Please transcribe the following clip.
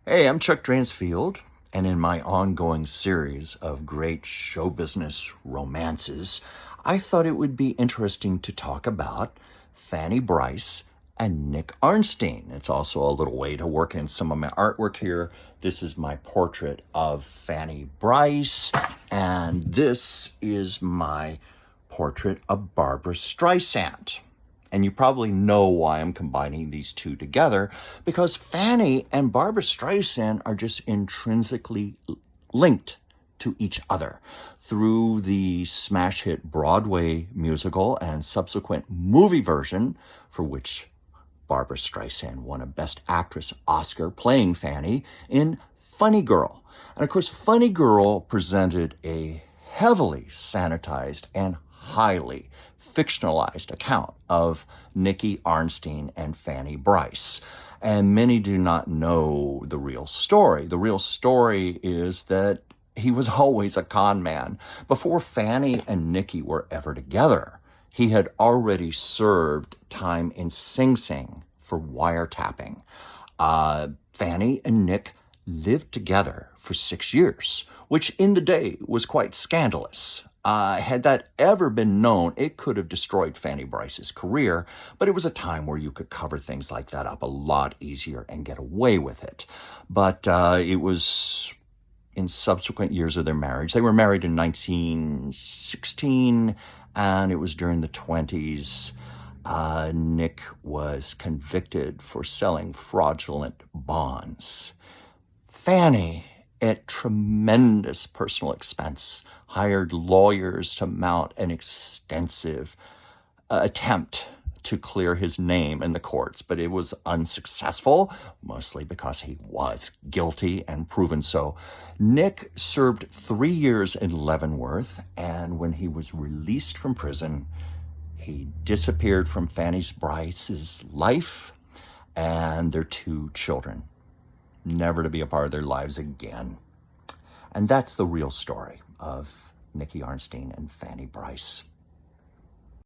Hey, I'm Chuck Dransfield, and in my ongoing series of great show business romances, I thought it would be interesting to talk about Fanny Brice and Nick Arnstein. It's also a little way to work in some of my artwork here. This is my portrait of Fanny Brice, and this is my portrait of Barbra Streisand. And you probably know why I'm combining these two together, because Fanny and Barbra Streisand are just intrinsically linked to each other through the smash hit Broadway musical and subsequent movie version, for which Barbra Streisand won a Best Actress Oscar playing Fanny in Funny Girl. And of course, Funny Girl presented a heavily sanitized and highly fictionalized account of Nicky Arnstein and Fanny Brice. And many do not know the real story. The real story is that he was always a con man. Before Fanny and Nicky were ever together, he had already served time in Sing Sing for wiretapping. Fanny and Nick lived together for 6 years, which in the day was quite scandalous. Had that ever been known, it could have destroyed Fanny Brice's career, but it was a time where you could cover things like that up a lot easier and get away with it. But it was in subsequent years of their marriage. They were married in 1916, and it was during the 20s. Nick was convicted for selling fraudulent bonds. Fanny, at tremendous personal expense, hired lawyers to mount an extensive attempt to clear his name in the courts, but it was unsuccessful, mostly because he was guilty and proven so. Nick served 3 years in Leavenworth, and when he was released from prison, he disappeared from Fanny Brice's life and their 2 children, never to be a part of their lives again. And that's the real story of Nicky Arnstein and Fanny Brice.